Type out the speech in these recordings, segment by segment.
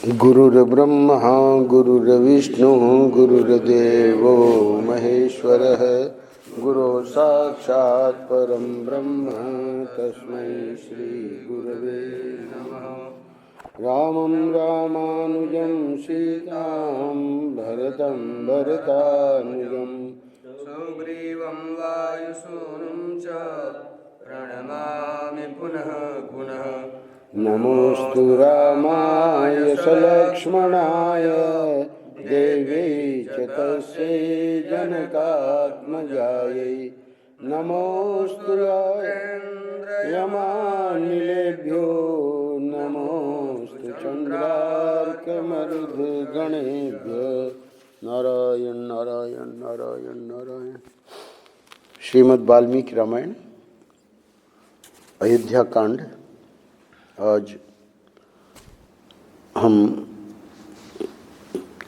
गुरुर्ब्रह्मा गुरुर्विष्णुः गुरुर्देवो महेश्वरः गुरुः साक्षात् परं ब्रह्म तस्मै श्री गुरवे नमः। रामं रामानुजं सीतां भरतं भरतानुजं सुग्रीवं वायुसूनुं च प्रणमामि पुनः पुनः। नमोस्तु रामाय सलक्ष्मणाय देव्यै च तस्यै जनकात्मजायै। नमोस्तु यमानिलेभ्यो नमोस्तु चन्द्रार्कमरुद्गणेभ्यो। नारायण नारायण नारायण नारायण। श्रीमद् वाल्मीकि रामायण अयोध्या कांड। आज हम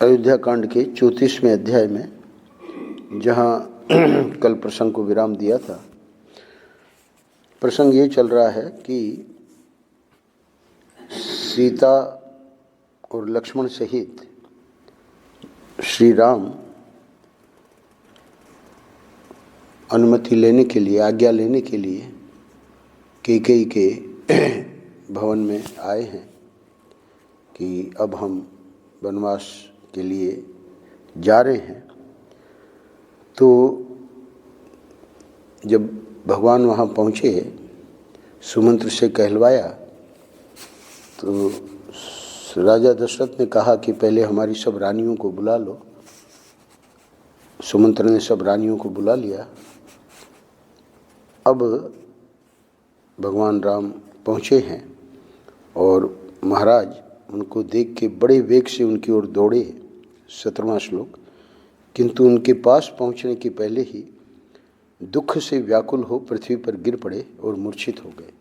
अयोध्या कांड के 34वें अध्याय में, जहाँ कल प्रसंग को विराम दिया था, प्रसंग ये चल रहा है कि सीता और लक्ष्मण सहित श्री राम अनुमति लेने के लिए, आज्ञा लेने के लिए कैकेयी के भवन में आए हैं कि अब हम वनवास के लिए जा रहे हैं। तो जब भगवान वहाँ पहुँचे, सुमंत्र से कहलवाया, तो राजा दशरथ ने कहा कि पहले हमारी सब रानियों को बुला लो। सुमंत्र ने सब रानियों को बुला लिया। अब भगवान राम पहुँचे हैं और महाराज उनको देख के बड़े वेग से उनकी ओर दौड़े। 17वां श्लोक। किंतु उनके पास पहुँचने के पहले ही दुख से व्याकुल हो पृथ्वी पर गिर पड़े और मूर्छित हो गए।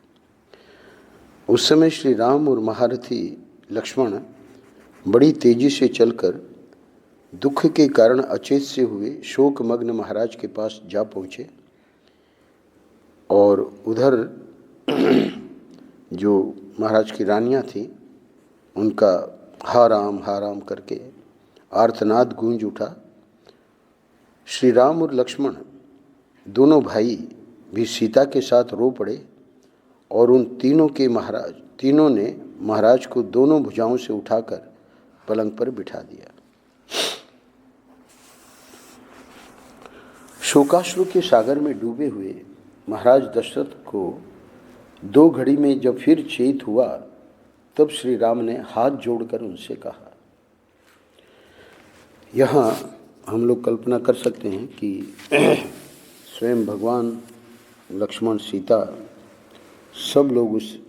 उस समय श्री राम और महारथी लक्ष्मण बड़ी तेजी से चलकर दुख के कारण अचेत से हुए शोकमग्न महाराज के पास जा पहुँचे और उधर जो महाराज की रानियां थीं, उनका हा राम करके आर्तनाद गूंज उठा। श्री राम और लक्ष्मण दोनों भाई भी सीता के साथ रो पड़े और उन तीनों ने महाराज को दोनों भुजाओं से उठाकर पलंग पर बिठा दिया। शोकाश्रु के सागर में डूबे हुए महाराज दशरथ को 2 घड़ी में जब फिर चेत हुआ, तब श्री राम ने हाथ जोड़कर उनसे कहा। यहाँ हम लोग कल्पना कर सकते हैं कि स्वयं भगवान, लक्ष्मण, सीता, सब लोग उस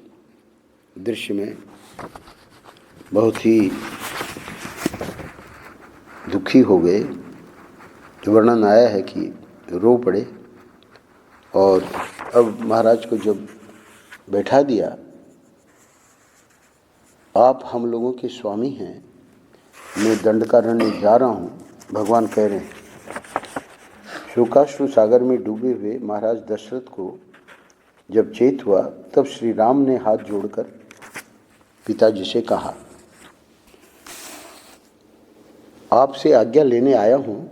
दृश्य में बहुत ही दुखी हो गए। वर्णन आया है कि रो पड़े। और अब महाराज को जब बैठा दिया, आप हम लोगों के स्वामी हैं, मैं दंडकारण्य जा रहा हूँ, भगवान कह रहे हैं। शोकाश्रु सागर में डूबे हुए महाराज दशरथ को जब चेत हुआ, तब श्री राम ने हाथ जोड़कर पिताजी से कहा, आपसे आज्ञा लेने आया हूँ,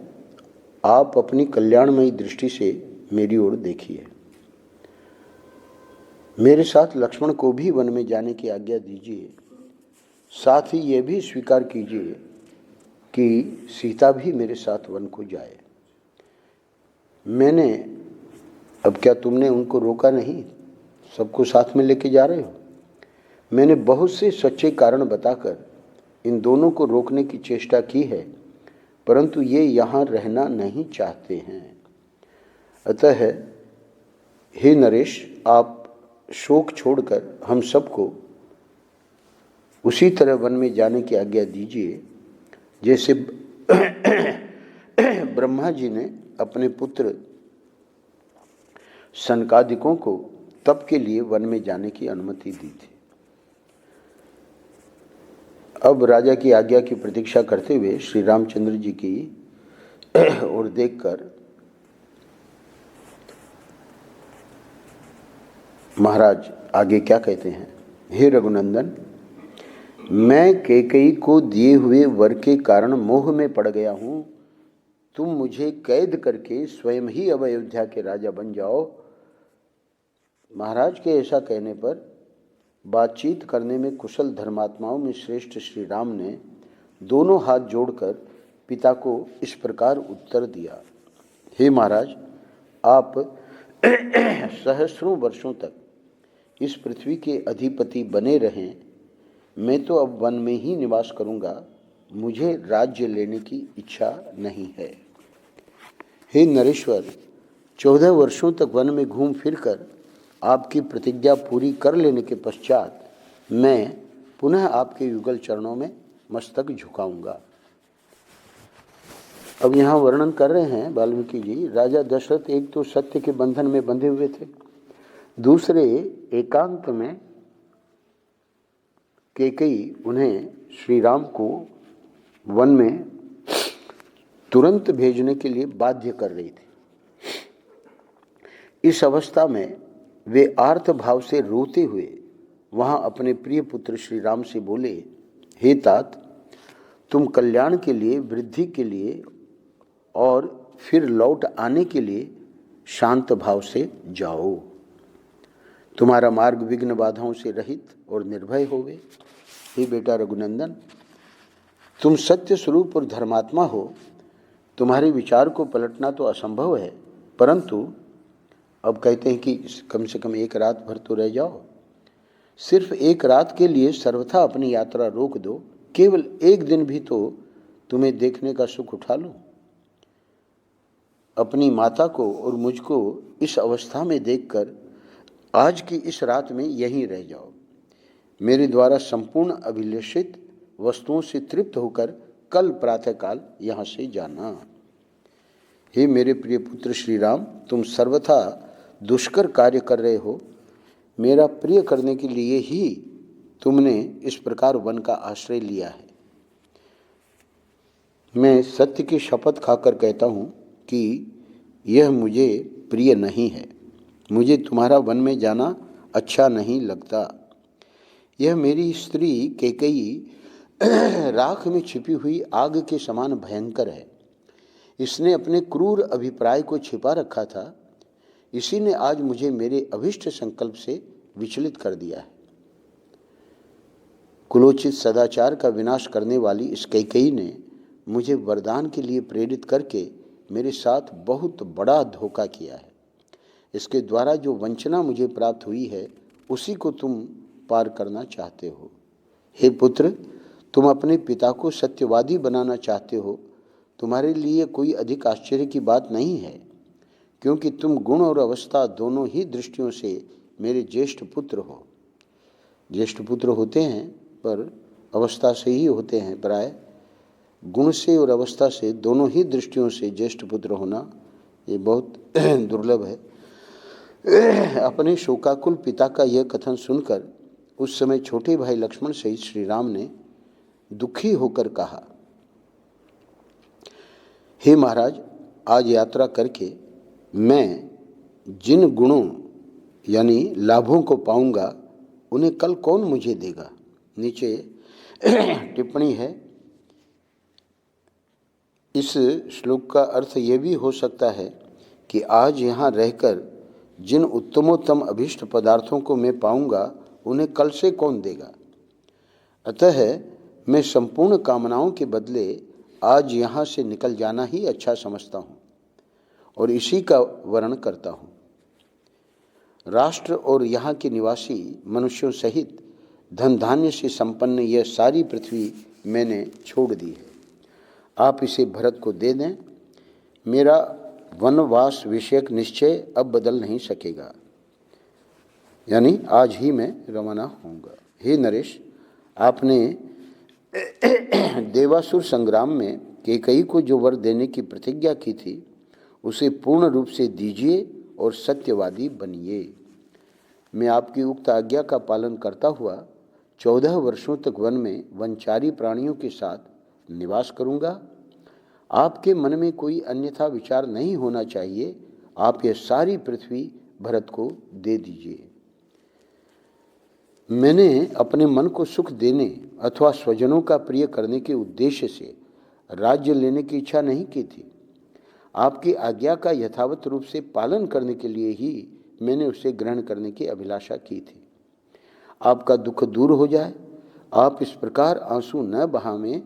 आप अपनी कल्याणमयी दृष्टि से मेरी ओर देखिए। मेरे साथ लक्ष्मण को भी वन में जाने की आज्ञा दीजिए। साथ ही ये भी स्वीकार कीजिए कि सीता भी मेरे साथ वन को जाए। अब क्या तुमने उनको रोका नहीं? सबको साथ में लेके जा रहे हो। मैंने बहुत से सच्चे कारण बताकर इन दोनों को रोकने की चेष्टा की है, परंतु ये यहाँ रहना नहीं चाहते हैं। अतः हे नरेश, आप शोक छोड़कर हम सबको उसी तरह वन में जाने की आज्ञा दीजिए जैसे ब्रह्मा जी ने अपने पुत्र सनकादिकों को तप के लिए वन में जाने की अनुमति दी थी। अब राजा की आज्ञा की प्रतीक्षा करते हुए श्री रामचंद्र जी की ओर देखकर महाराज आगे क्या कहते हैं। हे रघुनंदन, मैं कैकेयी को दिए हुए वर के कारण मोह में पड़ गया हूँ। तुम मुझे कैद करके स्वयं ही अब अयोध्या के राजा बन जाओ। महाराज के ऐसा कहने पर बातचीत करने में कुशल धर्मात्माओं में श्रेष्ठ श्री राम ने दोनों हाथ जोड़कर पिता को इस प्रकार उत्तर दिया। हे महाराज, आप सहस्रों वर्षों तक इस पृथ्वी के अधिपति बने रहें। मैं तो अब वन में ही निवास करूंगा। मुझे राज्य लेने की इच्छा नहीं है। हे नरेश्वर, 14 वर्षों तक वन में घूम फिरकर आपकी प्रतिज्ञा पूरी कर लेने के पश्चात मैं पुनः आपके युगल चरणों में मस्तक झुकाऊंगा। अब यहाँ वर्णन कर रहे हैं वाल्मीकि जी, राजा दशरथ एक तो सत्य के बंधन में बंधे हुए थे, दूसरे एकांत में कैकेयी उन्हें श्री राम को वन में तुरंत भेजने के लिए बाध्य कर रही थी। इस अवस्था में वे आर्त भाव से रोते हुए वहां अपने प्रिय पुत्र श्री राम से बोले, हे तात, तुम कल्याण के लिए, वृद्धि के लिए और फिर लौट आने के लिए शांत भाव से जाओ। तुम्हारा मार्ग विघ्न बाधाओं से रहित और निर्भय होवे। हे बेटा रघुनंदन, तुम सत्य स्वरूप और धर्मात्मा हो। तुम्हारे विचार को पलटना तो असंभव है, परंतु अब कहते हैं कि कम से कम एक रात भर तो रह जाओ। सिर्फ एक रात के लिए सर्वथा अपनी यात्रा रोक दो। केवल एक दिन भी तो तुम्हें देखने का सुख उठा लो। अपनी माता को और मुझको इस अवस्था में देखकर आज की इस रात में यहीं रह जाओ। मेरे द्वारा संपूर्ण अभिलेषित वस्तुओं से तृप्त होकर कल प्रातःकाल यहाँ से जाना। हे मेरे प्रिय पुत्र श्री राम, तुम सर्वथा दुष्कर कार्य कर रहे हो। मेरा प्रिय करने के लिए ही तुमने इस प्रकार वन का आश्रय लिया है। मैं सत्य की शपथ खाकर कहता हूँ कि यह मुझे प्रिय नहीं है। मुझे तुम्हारा वन में जाना अच्छा नहीं लगता। यह मेरी स्त्री कैकेयी राख में छिपी हुई आग के समान भयंकर है। इसने अपने क्रूर अभिप्राय को छिपा रखा था। इसी ने आज मुझे मेरे अभिष्ट संकल्प से विचलित कर दिया है। कुलोचित सदाचार का विनाश करने वाली इस कैकेयी ने मुझे वरदान के लिए प्रेरित करके मेरे साथ बहुत बड़ा धोखा किया है। इसके द्वारा जो वंचना मुझे प्राप्त हुई है, उसी को तुम पार करना चाहते हो। हे पुत्र, तुम अपने पिता को सत्यवादी बनाना चाहते हो। तुम्हारे लिए कोई अधिक आश्चर्य की बात नहीं है, क्योंकि तुम गुण और अवस्था दोनों ही दृष्टियों से मेरे ज्येष्ठ पुत्र हो। ज्येष्ठ पुत्र होते हैं पर अवस्था से ही होते हैं। प्राय गुण से और अवस्था से, दोनों ही दृष्टियों से ज्येष्ठ पुत्र होना ये बहुत दुर्लभ है। अपने शोकाकुल पिता का यह कथन सुनकर उस समय छोटे भाई लक्ष्मण सहित श्री राम ने दुखी होकर कहा, हे महाराज, आज यात्रा करके मैं जिन गुणों यानी लाभों को पाऊंगा, उन्हें कल कौन मुझे देगा। नीचे टिप्पणी है, इस श्लोक का अर्थ ये भी हो सकता है कि आज यहाँ रहकर जिन उत्तमोत्तम अभीष्ट पदार्थों को मैं पाऊंगा, उन्हें कल से कौन देगा। अतः मैं संपूर्ण कामनाओं के बदले आज यहाँ से निकल जाना ही अच्छा समझता हूँ और इसी का वर्णन करता हूँ। राष्ट्र और यहाँ के निवासी मनुष्यों सहित धन धान्य से संपन्न यह सारी पृथ्वी मैंने छोड़ दी है। आप इसे भरत को दे दें। मेरा वनवास विषयक निश्चय अब बदल नहीं सकेगा, यानी आज ही मैं रवाना होऊंगा। हे नरेश, आपने देवासुर संग्राम में कैकेयी को जो वर देने की प्रतिज्ञा की थी, उसे पूर्ण रूप से दीजिए और सत्यवादी बनिए। मैं आपकी उक्त आज्ञा का पालन करता हुआ 14 वर्षों तक वन में वनचारी प्राणियों के साथ निवास करूंगा। आपके मन में कोई अन्यथा विचार नहीं होना चाहिए। आप यह सारी पृथ्वी भरत को दे दीजिए। मैंने अपने मन को सुख देने अथवा स्वजनों का प्रिय करने के उद्देश्य से राज्य लेने की इच्छा नहीं की थी। आपकी आज्ञा का यथावत रूप से पालन करने के लिए ही मैंने उसे ग्रहण करने की अभिलाषा की थी। आपका दुख दूर हो जाए, आप इस प्रकार आंसू न बहावें।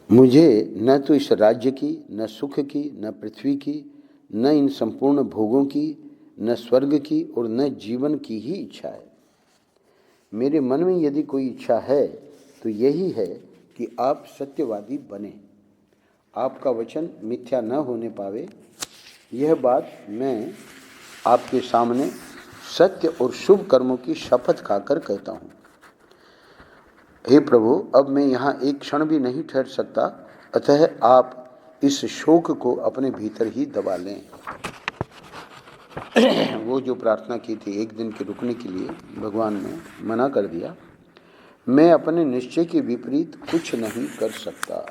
मुझे न तो इस राज्य की, न सुख की, न पृथ्वी की, न इन संपूर्ण भोगों की, न स्वर्ग की और न जीवन की ही इच्छा है। मेरे मन में यदि कोई इच्छा है तो यही है कि आप सत्यवादी बने, आपका वचन मिथ्या न होने पावे। यह बात मैं आपके सामने सत्य और शुभ कर्मों की शपथ खाकर कहता हूँ। हे प्रभु, अब मैं यहाँ एक क्षण भी नहीं ठहर सकता, अतः आप इस शोक को अपने भीतर ही दबा लें। वो जो प्रार्थना की थी एक दिन के रुकने के लिए, भगवान ने मना कर दिया। मैं अपने निश्चय के विपरीत कुछ नहीं कर सकता।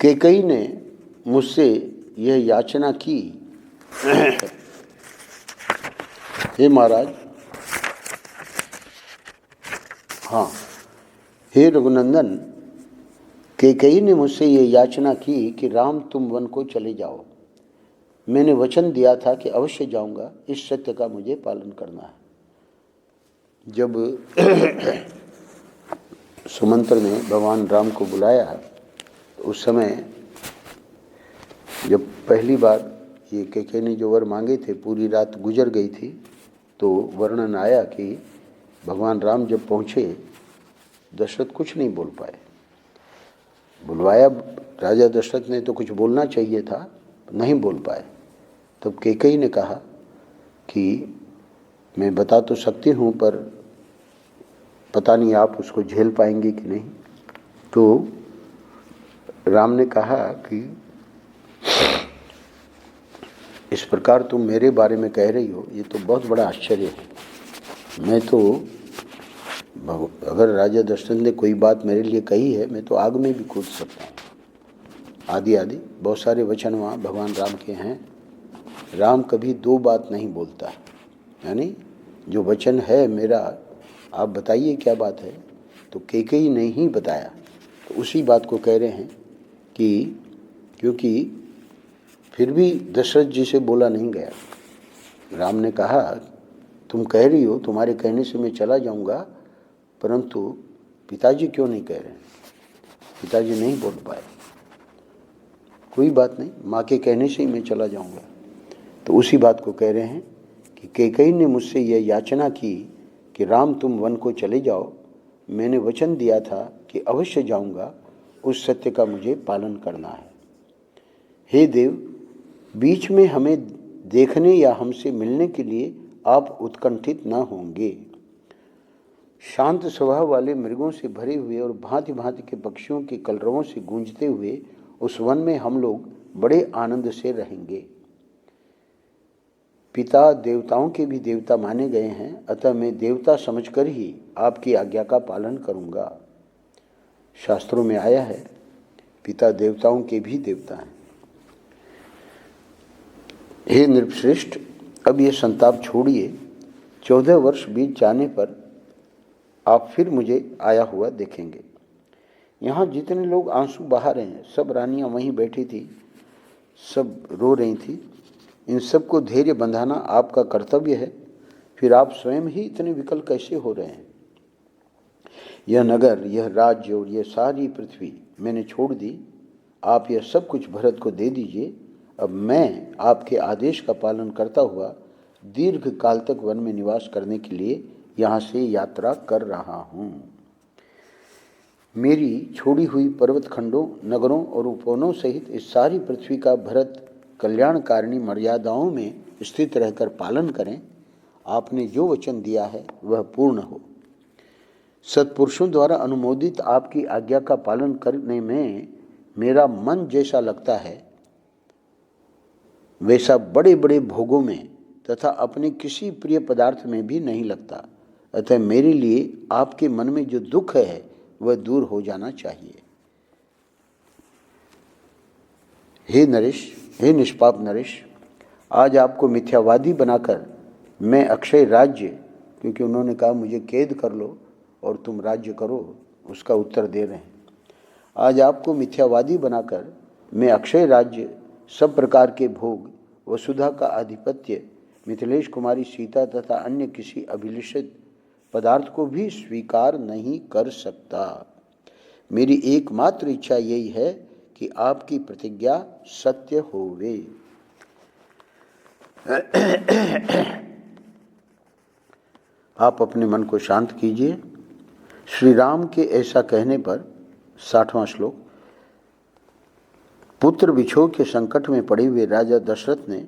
कैकेयी ने मुझसे यह याचना की, हे महाराज, हाँ, हे रघुनंदन, कैकेयी ने मुझसे ये याचना की कि राम तुम वन को चले जाओ। मैंने वचन दिया था कि अवश्य जाऊंगा, इस सत्य का मुझे पालन करना है। जब सुमंत्र ने भगवान राम को बुलाया तो उस समय जब पहली बार ये कैकेयी ने जो वर मांगे थे, पूरी रात गुजर गई थी, तो वर्णन आया कि भगवान राम जब पहुँचे, दशरथ कुछ नहीं बोल पाए। बुलवाया राजा दशरथ ने तो कुछ बोलना चाहिए था, नहीं बोल पाए। तब कैकेयी ने कहा कि मैं बता तो सकती हूँ, पर पता नहीं आप उसको झेल पाएंगे कि नहीं। तो राम ने कहा कि इस प्रकार तुम मेरे बारे में कह रही हो, ये तो बहुत बड़ा आश्चर्य है। मैं तो, अगर राजा दशरथ ने कोई बात मेरे लिए कही है, मैं तो आग में भी कूद सकता हूँ। आदि आदि बहुत सारे वचन वहाँ भगवान राम के हैं। राम कभी दो बात नहीं बोलता, यानी जो वचन है मेरा, आप बताइए क्या बात है। तो कैकेयी ने ही बताया, तो उसी बात को कह रहे हैं कि क्योंकि फिर भी दशरथ जी से बोला नहीं गया। राम ने कहा तुम कह रही हो, तुम्हारे कहने से मैं चला जाऊंगा, परंतु पिताजी क्यों नहीं कह रहे हैं। पिताजी नहीं बोल पाए। कोई बात नहीं, माँ के कहने से ही मैं चला जाऊंगा। तो उसी बात को कह रहे हैं कि कैकेयी ने मुझसे यह याचना की कि राम तुम वन को चले जाओ। मैंने वचन दिया था कि अवश्य जाऊंगा, उस सत्य का मुझे पालन करना है। हे देव, बीच में हमें देखने या हमसे मिलने के लिए आप उत्कंठित न होंगे। शांत स्वभाव वाले मृगों से भरे हुए और भांति भांति के पक्षियों के कलरवों से गूंजते हुए उस वन में हम लोग बड़े आनंद से रहेंगे। पिता देवताओं के भी देवता माने गए हैं, अतः मैं देवता समझकर ही आपकी आज्ञा का पालन करूंगा। शास्त्रों में आया है, पिता देवताओं के भी देवता हैं। हे नृपश्रेष्ठ, अब ये संताप छोड़िए। 14 वर्ष बीत जाने पर आप फिर मुझे आया हुआ देखेंगे। यहाँ जितने लोग आंसू बहा रहे हैं, सब रानियां वहीं बैठी थी, सब रो रही थी। इन सबको धैर्य बंधाना आपका कर्तव्य है, फिर आप स्वयं ही इतने विकल कैसे हो रहे हैं। यह नगर, यह राज्य और यह सारी पृथ्वी मैंने छोड़ दी। आप यह सब कुछ भरत को दे दीजिए। अब मैं आपके आदेश का पालन करता हुआ दीर्घ काल तक वन में निवास करने के लिए यहाँ से यात्रा कर रहा हूँ। मेरी छोड़ी हुई पर्वत खंडों, नगरों और उपवनों सहित इस सारी पृथ्वी का भरत कल्याणकारिणी मर्यादाओं में स्थित रहकर पालन करें। आपने जो वचन दिया है वह पूर्ण हो। सत्पुरुषों द्वारा अनुमोदित आपकी आज्ञा का पालन करने में मेरा मन जैसा लगता है, वैसा बड़े बड़े भोगों में तथा अपने किसी प्रिय पदार्थ में भी नहीं लगता। अतः मेरे लिए आपके मन में जो दुख है वह दूर हो जाना चाहिए। हे नरेश, हे निष्पाप नरेश, आज आपको मिथ्यावादी बनाकर मैं अक्षय राज्य, क्योंकि उन्होंने कहा मुझे कैद कर लो और तुम राज्य करो, उसका उत्तर दे रहे हैं। आज आपको मिथ्यावादी बनाकर मैं अक्षय राज्य, सब प्रकार के भोग, वसुधा का आधिपत्य, मिथिलेश कुमारी सीता तथा अन्य किसी अभिलषित पदार्थ को भी स्वीकार नहीं कर सकता। मेरी एकमात्र इच्छा यही है कि आपकी प्रतिज्ञा सत्य होवे। आप अपने मन को शांत कीजिए। श्री राम के ऐसा कहने पर 60वां श्लोक। पुत्र विछोह के संकट में पड़े हुए राजा दशरथ ने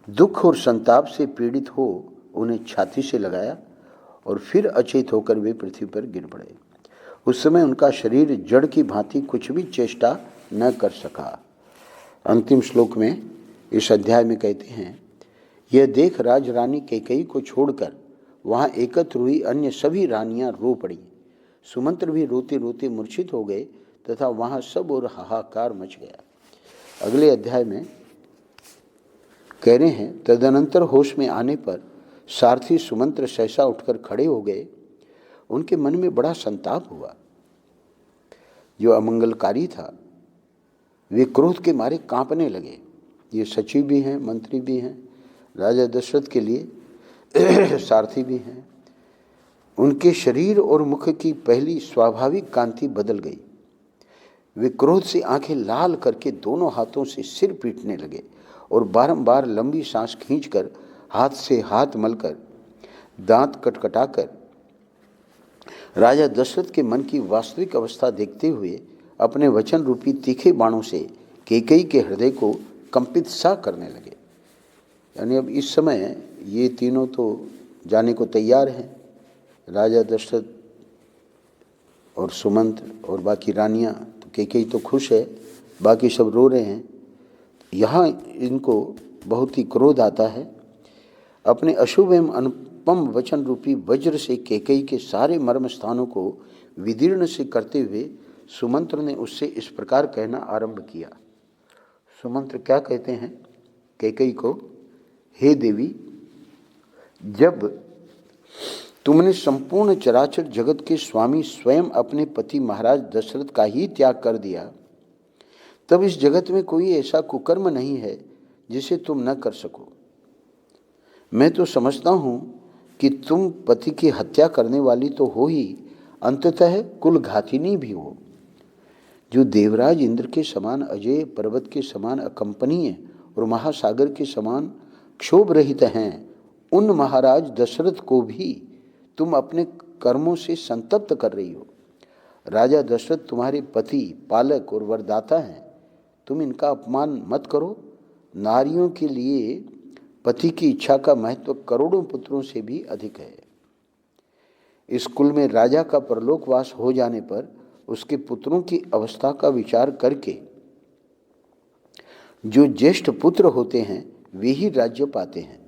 दुख और संताप से पीड़ित हो उन्हें छाती से लगाया और फिर अचेत होकर वे पृथ्वी पर गिर पड़े। उस समय उनका शरीर जड़ की भांति कुछ भी चेष्टा न कर सका। अंतिम श्लोक में इस अध्याय में कहते हैं, यह देख राज रानी कैकेयी को छोड़कर वहाँ एकत्र हुई अन्य सभी रानियां रो पड़ी। सुमंत्र भी रोते रोते मूर्छित हो गए तथा वहाँ सब और हाहाकार मच गया। अगले अध्याय में कह रहे हैं, तदनंतर होश में आने पर सारथी सुमंत्र सहसा उठकर खड़े हो गए। उनके मन में बड़ा संताप हुआ। जो अमंगलकारी था वे क्रोध के मारे कांपने लगे। ये सचिव भी हैं, मंत्री भी हैं, राजा दशरथ के लिए सारथी भी हैं। उनके शरीर और मुख की पहली स्वाभाविक कांति बदल गई। वे क्रोध से आंखें लाल करके दोनों हाथों से सिर पीटने लगे और बारंबार लंबी सांस खींचकर हाथ से हाथ मलकर दांत कटकटाकर राजा दशरथ के मन की वास्तविक अवस्था देखते हुए अपने वचन रूपी तीखे बाणों से कैकेयी के हृदय को कंपित सा करने लगे। यानी अब इस समय ये तीनों तो जाने को तैयार हैं, राजा दशरथ और सुमंत्र और बाकी रानियां। तो कैकेयी तो खुश है, बाकी सब रो रहे हैं। यहाँ इनको बहुत ही क्रोध आता है। अपने अशुभ एवं अनुपम वचन रूपी वज्र से कैकेयी के सारे मर्म स्थानों को विदीर्ण से करते हुए सुमंत्र ने उससे इस प्रकार कहना आरंभ किया। सुमंत्र क्या कहते हैं कैकेयी को, हे देवी, जब तुमने संपूर्ण चराचर जगत के स्वामी स्वयं अपने पति महाराज दशरथ का ही त्याग कर दिया, तब इस जगत में कोई ऐसा कुकर्म नहीं है जिसे तुम न कर सको। मैं तो समझता हूँ कि तुम पति की हत्या करने वाली तो हो ही, अंततः कुलघातिनी भी हो। जो देवराज इंद्र के समान अजय, पर्वत के समान अकंपनीय और महासागर के समान क्षोभ रहित हैं, उन महाराज दशरथ को भी तुम अपने कर्मों से संतप्त कर रही हो। राजा दशरथ तुम्हारे पति, पालक और वरदाता हैं। तुम इनका अपमान मत करो। नारियों के लिए पति की इच्छा का महत्व करोड़ों पुत्रों से भी अधिक है। इस कुल में राजा का परलोकवास हो जाने पर उसके पुत्रों की अवस्था का विचार करके जो ज्येष्ठ पुत्र होते हैं वे ही राज्य पाते हैं।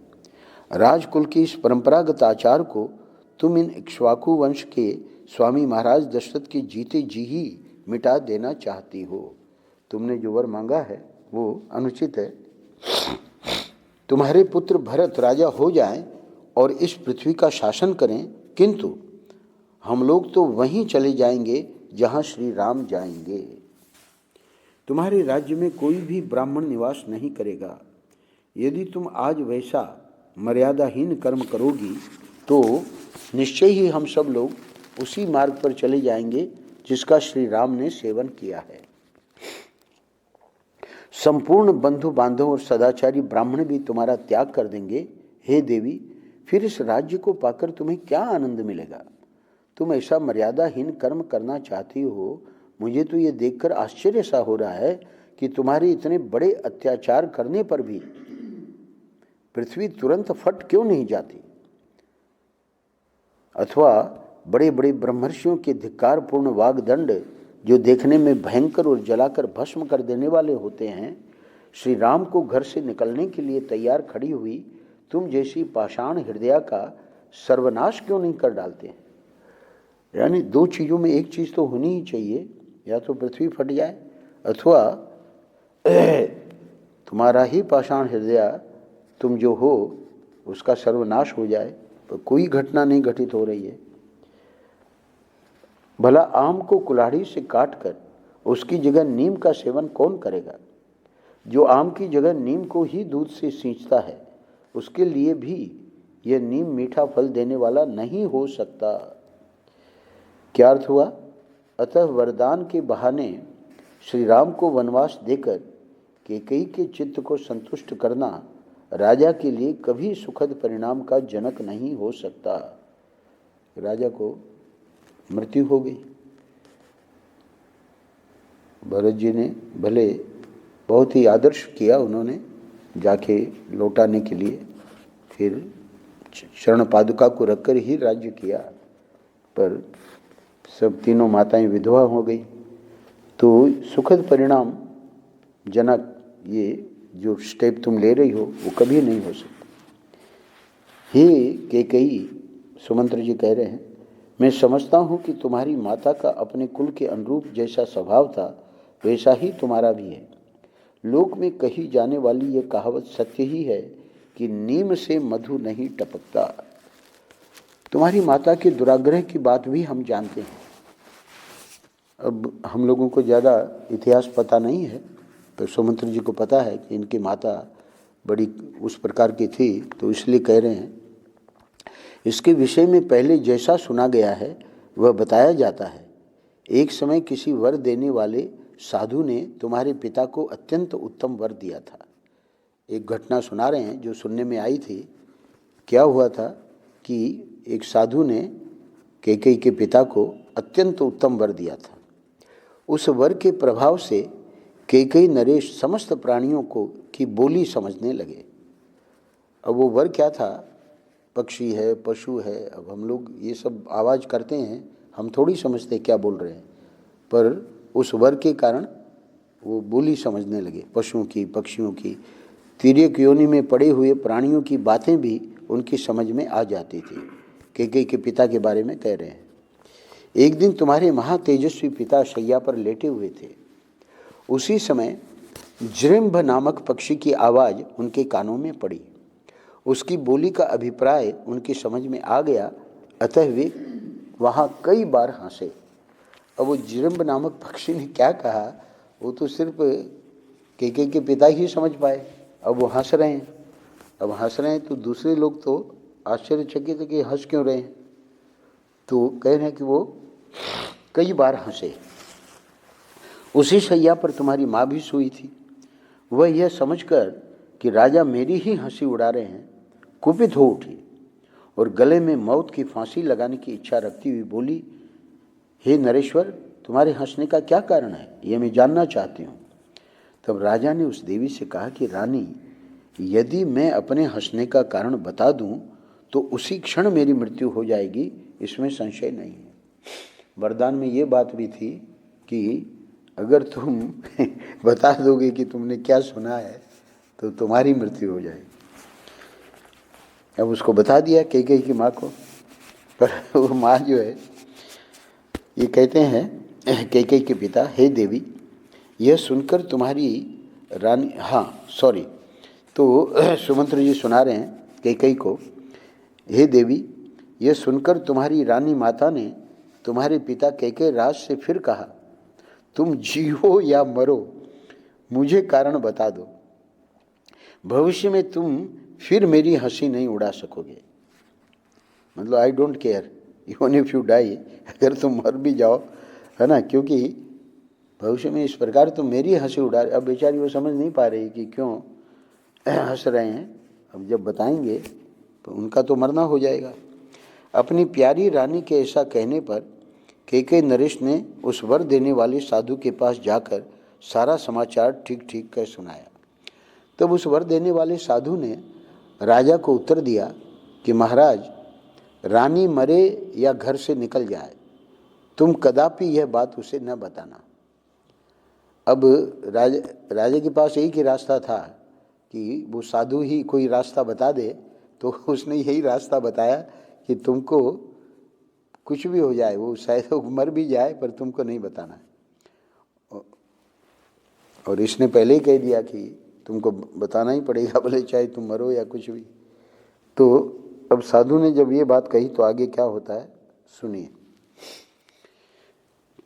राजकुल के इस परंपरागत आचार को तुम इन इक्ष्वाकु वंश के स्वामी महाराज दशरथ के जीते जी ही मिटा देना चाहती हो। तुमने जो वर मांगा है वो अनुचित है। तुम्हारे पुत्र भरत राजा हो जाएं और इस पृथ्वी का शासन करें, किंतु हम लोग तो वहीं चले जाएंगे जहां श्री राम जाएंगे। तुम्हारे राज्य में कोई भी ब्राह्मण निवास नहीं करेगा। यदि तुम आज वैसा मर्यादाहीन कर्म करोगी तो निश्चय ही हम सब लोग उसी मार्ग पर चले जाएंगे जिसका श्री राम ने सेवन किया है। संपूर्ण बंधु बांधव और सदाचारी ब्राह्मण भी तुम्हारा त्याग कर देंगे। हे देवी, फिर इस राज्य को पाकर तुम्हें क्या आनंद मिलेगा? तुम ऐसा मर्यादाहीन कर्म करना चाहती हो। मुझे तो ये देखकर आश्चर्य सा हो रहा है कि तुम्हारे इतने बड़े अत्याचार करने पर भी पृथ्वी तुरंत फट क्यों नहीं जाती, अथवा बड़े बड़े ब्रह्मर्षियों के धिक्कारपूर्ण वाग्दंड जो देखने में भयंकर और जलाकर भस्म कर देने वाले होते हैं, श्री राम को घर से निकलने के लिए तैयार खड़ी हुई तुम जैसी पाषाण हृदया का सर्वनाश क्यों नहीं कर डालते हैं? यानी दो चीज़ों में एक चीज़ तो होनी ही चाहिए, या तो पृथ्वी फट जाए अथवा तुम्हारा ही पाषाण हृदय तुम जो हो उसका सर्वनाश हो जाए, पर कोई घटना नहीं घटित हो रही है। भला आम को कुल्हाड़ी से काटकर उसकी जगह नीम का सेवन कौन करेगा? जो आम की जगह नीम को ही दूध से सींचता है, उसके लिए भी यह नीम मीठा फल देने वाला नहीं हो सकता। क्या अर्थ हुआ? अतः वरदान के बहाने श्री राम को वनवास देकर कैकेयी के चित्त को संतुष्ट करना राजा के लिए कभी सुखद परिणाम का जनक नहीं हो सकता। राजा को मृत्यु हो गई। भरत जी ने भले बहुत ही आदर्श किया, उन्होंने जाके लौटाने के लिए फिर शरण पादुका को रखकर ही राज्य किया, पर सब तीनों माताएं विधवा हो गई। तो सुखद परिणाम जनक ये जो स्टेप तुम ले रही हो वो कभी नहीं हो सकता। हे कैकेयी, सुमंत्र जी कह रहे हैं, मैं समझता हूँ कि तुम्हारी माता का अपने कुल के अनुरूप जैसा स्वभाव था वैसा ही तुम्हारा भी है। लोक में कही जाने वाली ये कहावत सत्य ही है कि नीम से मधु नहीं टपकता। तुम्हारी माता के दुराग्रह की बात भी हम जानते हैं। अब हम लोगों को ज़्यादा इतिहास पता नहीं है, तो सुमंत्र जी को पता है कि इनकी माता बड़ी उस प्रकार की थी, तो इसलिए कह रहे हैं। इसके विषय में पहले जैसा सुना गया है वह बताया जाता है। एक समय किसी वर देने वाले साधु ने तुम्हारे पिता को अत्यंत उत्तम वर दिया था। एक घटना सुना रहे हैं जो सुनने में आई थी। क्या हुआ था कि एक साधु ने कैकेयी के पिता को अत्यंत उत्तम वर दिया था। उस वर के प्रभाव से कैकेयी नरेश समस्त प्राणियों को की बोली समझने लगे। अब वो वर क्या था? पक्षी है, पशु है। अब हम लोग ये सब आवाज़ करते हैं, हम थोड़ी समझते क्या बोल रहे हैं, पर उस वर के कारण वो बोली समझने लगे। पशुओं की, पक्षियों की, तिर्यक योनि में पड़े हुए प्राणियों की बातें भी उनकी समझ में आ जाती थी। कैकेयी के पिता के बारे में कह रहे हैं। एक दिन तुम्हारे महातेजस्वी पिता शैया पर लेटे हुए थे। उसी समय जृंभ नामक पक्षी की आवाज़ उनके कानों में पड़ी। उसकी बोली का अभिप्राय उनकी समझ में आ गया, अतः वे वहाँ कई बार हंसे। अब वो जृंभ नामक पक्षी ने क्या कहा वो तो सिर्फ कैकेयी के पिता ही समझ पाए। अब वो हंस रहे हैं। अब हंस रहे हैं तो दूसरे लोग तो आश्चर्यचकित है कि हंस क्यों रहे हैं। तो कह रहे हैं कि वो कई बार हंसे। उसी शैया पर तुम्हारी माँ भी सोई थी। वह यह समझकर कि राजा मेरी ही हंसी उड़ा रहे हैं, कुपित हो उठी और गले में मौत की फांसी लगाने की इच्छा रखती हुई बोली, हे नरेश्वर, तुम्हारे हंसने का क्या कारण है, यह मैं जानना चाहती हूँ। तब राजा ने उस देवी से कहा कि रानी, यदि मैं अपने हंसने का कारण बता दूं तो उसी क्षण मेरी मृत्यु हो जाएगी, इसमें संशय नहीं है। वरदान में ये बात भी थी कि अगर तुम बता दोगे कि तुमने क्या सुना है तो तुम्हारी मृत्यु हो जाएगी। अब उसको बता दिया कैकेयी की माँ को, पर वो माँ जो है ये कहते हैं कैकेयी के पिता, हे देवी, यह सुनकर तुम्हारी रानी, तो सुमंत्र जी सुना रहे हैं कैकेयी को, हे देवी, यह सुनकर तुम्हारी रानी माता ने तुम्हारे पिता कैकेयी राज से फिर कहा, तुम जियो या मरो, मुझे कारण बता दो। भविष्य में तुम फिर मेरी हंसी नहीं उड़ा सकोगे। मतलब I don't care even if you die, अगर तुम मर भी जाओ, है ना, क्योंकि भविष्य में इस प्रकार तुम मेरी हंसी उड़ा। अब बेचारी वो समझ नहीं पा रही कि क्यों हंस रहे हैं। अब जब बताएंगे तो उनका तो मरना हो जाएगा। अपनी प्यारी रानी के ऐसा कहने पर कैकेयी नरेश ने उस वर देने वाले साधु के पास जाकर सारा समाचार ठीक ठीक कह सुनाया। तब उस वर देने वाले साधु ने राजा को उत्तर दिया कि महाराज, रानी मरे या घर से निकल जाए, तुम कदापि यह बात उसे न बताना। अब राजा के पास एक ही रास्ता था कि वो साधु ही कोई रास्ता बता दे, तो उसने यही रास्ता बताया कि तुमको कुछ भी हो जाए, वो शायद मर भी जाए, पर तुमको नहीं बताना है। और इसने पहले ही कह दिया कि तुमको बताना ही पड़ेगा, भले चाहे तुम मरो या कुछ भी। तो अब साधु ने जब ये बात कही तो आगे क्या होता है सुनिए।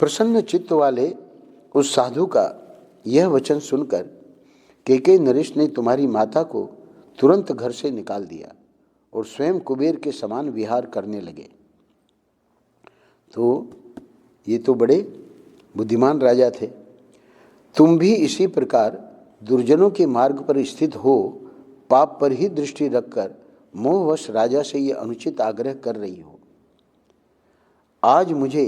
प्रसन्न चित्त वाले उस साधु का यह वचन सुनकर कैकेयी नरेश ने तुम्हारी माता को तुरंत घर से निकाल दिया और स्वयं कुबेर के समान विहार करने लगे। तो ये तो बड़े बुद्धिमान राजा थे। तुम भी इसी प्रकार दुर्जनों के मार्ग पर स्थित हो पाप पर ही दृष्टि रखकर मोहवश राजा से यह अनुचित आग्रह कर रही हो। आज मुझे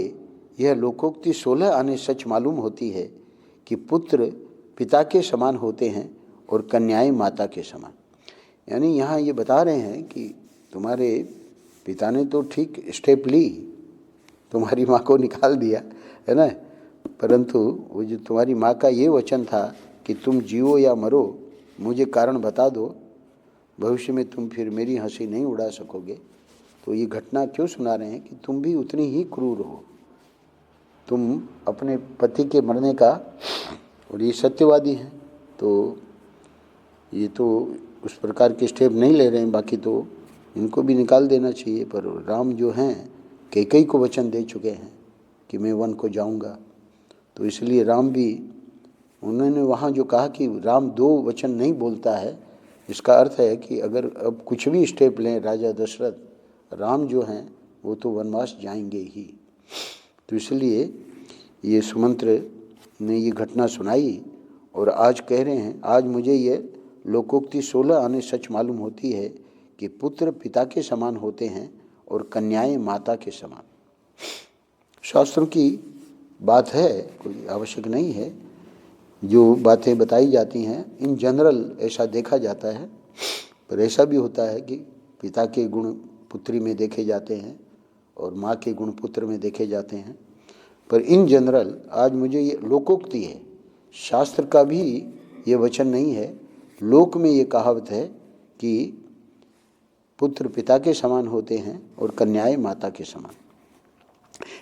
यह लोकोक्ति 16 आने सच मालूम होती है कि पुत्र पिता के समान होते हैं और कन्याएं माता के समान। यानी यहाँ ये बता रहे हैं कि तुम्हारे पिता ने तो ठीक स्टेप ली, तुम्हारी माँ को निकाल दिया है ना, परंतु वो जो तुम्हारी माँ का ये वचन था कि तुम जियो या मरो, मुझे कारण बता दो, भविष्य में तुम फिर मेरी हंसी नहीं उड़ा सकोगे। तो ये घटना क्यों सुना रहे हैं कि तुम भी उतनी ही क्रूर हो। तुम अपने पति के मरने का, और ये सत्यवादी हैं, तो ये तो उस प्रकार के स्टेप नहीं ले रहे हैं, बाकी तो इनको भी निकाल देना चाहिए। पर राम जो हैं कैकेयी को वचन दे चुके हैं कि मैं वन को जाऊंगा, तो इसलिए राम भी, उन्होंने वहाँ जो कहा कि राम 2 वचन नहीं बोलता है, इसका अर्थ है कि अगर अब कुछ भी स्टेप लें राजा दशरथ, राम जो हैं वो तो वनवास जाएंगे ही। तो इसलिए ये सुमंत्र ने ये घटना सुनाई और आज कह रहे हैं, आज मुझे ये लोकोक्ति 16 आने सच मालूम होती है कि पुत्र पिता के समान होते हैं और कन्याएं माता के समान। शास्त्रों की बात है, कोई आवश्यक नहीं है। जो बातें बताई जाती हैं इन जनरल ऐसा देखा जाता है, पर ऐसा भी होता है कि पिता के गुण पुत्री में देखे जाते हैं और माँ के गुण पुत्र में देखे जाते हैं। पर इन जनरल आज मुझे ये लोकोक्ति है, शास्त्र का भी ये वचन नहीं है, लोक में ये कहावत है कि पुत्र पिता के समान होते हैं और कन्याएं माता के समान।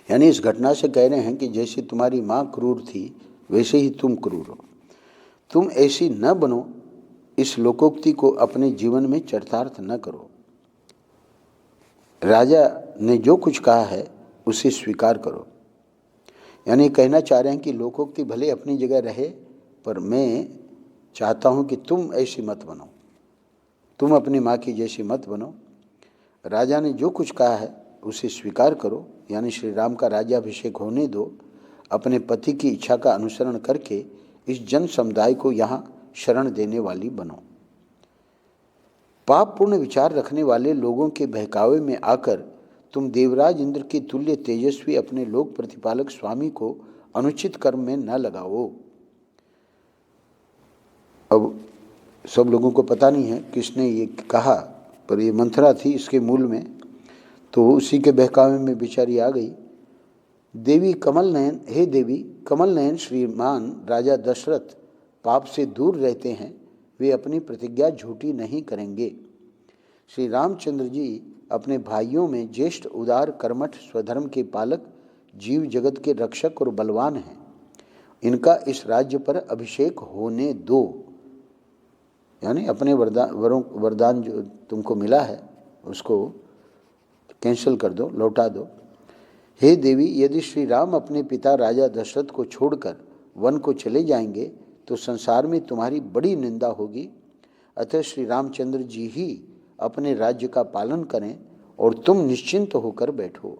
यानी इस घटना से कह रहे हैं कि जैसे तुम्हारी माँ क्रूर थी वैसे ही तुम क्रूर हो, तुम ऐसी न बनो। इस लोकोक्ति को अपने जीवन में चरितार्थ न करो। राजा ने जो कुछ कहा है उसे स्वीकार करो। यानी कहना चाह रहे हैं कि लोकोक्ति भले अपनी जगह रहे, पर मैं चाहता हूं कि तुम ऐसी मत बनो, तुम अपनी माँ की जैसी मत बनो। राजा ने जो कुछ कहा है उसे स्वीकार करो। यानी श्री राम का राज्याभिषेक होने दो। अपने पति की इच्छा का अनुसरण करके इस जन समुदाय को यहाँ शरण देने वाली बनो। पाप पूर्ण विचार रखने वाले लोगों के बहकावे में आकर तुम देवराज इंद्र के तुल्य तेजस्वी अपने लोक प्रतिपालक स्वामी को अनुचित कर्म में न लगाओ। अब सब लोगों को पता नहीं है किसने ये कहा, पर ये मंथरा थी इसके मूल में, तो उसी के बहकावे में बेचारी आ गई। देवी कमल नयन, हे देवी कमल नयन श्रीमान राजा दशरथ पाप से दूर रहते हैं, वे अपनी प्रतिज्ञा झूठी नहीं करेंगे। श्री रामचंद्र जी अपने भाइयों में ज्येष्ठ, उदार, कर्मठ, स्वधर्म के पालक, जीव जगत के रक्षक और बलवान हैं। इनका इस राज्य पर अभिषेक होने दो। यानी अपने वरदान जो तुमको मिला है उसको कैंसिल कर दो, लौटा दो। हे देवी, यदि श्री राम अपने पिता राजा दशरथ को छोड़कर वन को चले जाएंगे तो संसार में तुम्हारी बड़ी निंदा होगी। अतः श्री रामचंद्र जी ही अपने राज्य का पालन करें और तुम निश्चिंत होकर बैठो।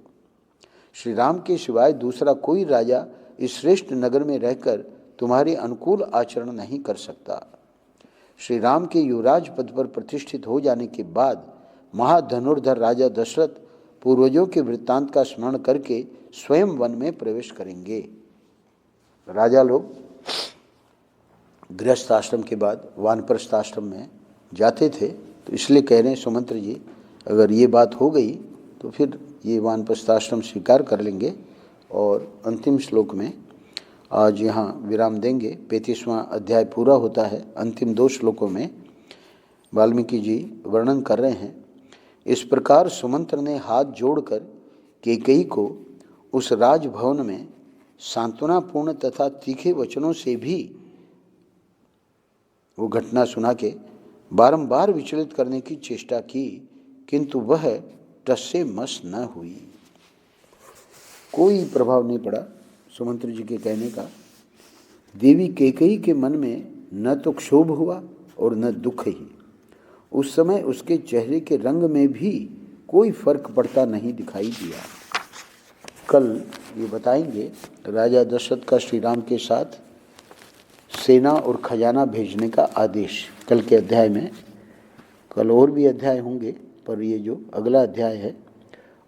श्री राम के सिवाय दूसरा कोई राजा इस श्रेष्ठ नगर में रहकर तुम्हारे अनुकूल आचरण नहीं कर सकता। श्री राम के युवराज पद पर प्रतिष्ठित हो जाने के बाद महाधनुर्धर राजा दशरथ पूर्वजों के वृत्तांत का स्मरण करके स्वयं वन में प्रवेश करेंगे। राजा लोग गृहस्थ आश्रम के बाद वानप्रस्थ आश्रम में जाते थे, तो इसलिए कह रहे हैं सुमंत्र जी, अगर ये बात हो गई तो फिर ये वानप्रस्थ आश्रम स्वीकार कर लेंगे। और अंतिम श्लोक में आज यहाँ विराम देंगे। 35वां अध्याय पूरा होता है। अंतिम 2 श्लोकों में वाल्मीकि जी वर्णन कर रहे हैं। इस प्रकार सुमंत्र ने हाथ जोड़कर कैकेयी को उस राजभवन में सांत्वनापूर्ण तथा तीखे वचनों से भी वो घटना सुना के बारंबार विचलित करने की चेष्टा की, किंतु वह टस से मस न हुई। कोई प्रभाव नहीं पड़ा सुमंत्र जी के कहने का। देवी कैकेयी के मन में न तो क्षोभ हुआ और न दुख ही। उस समय उसके चेहरे के रंग में भी कोई फर्क पड़ता नहीं दिखाई दिया। कल ये बताएंगे राजा दशरथ का श्री राम के साथ सेना और खजाना भेजने का आदेश। कल के अध्याय में, कल और भी अध्याय होंगे, पर ये जो अगला अध्याय है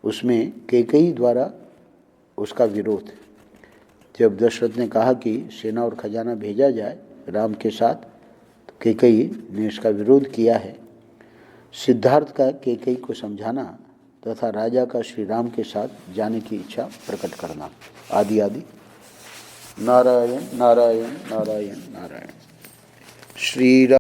उसमें कैकेयी द्वारा उसका विरोध। जब दशरथ ने कहा कि सेना और खजाना भेजा जाए राम के साथ, तो कैकेयी ने इसका विरोध किया है। सिद्धार्थ का कैकेयी को समझाना तथा राजा का श्री राम के साथ जाने की इच्छा प्रकट करना, आदि आदि। नारायण नारायण नारायण नारायण। श्री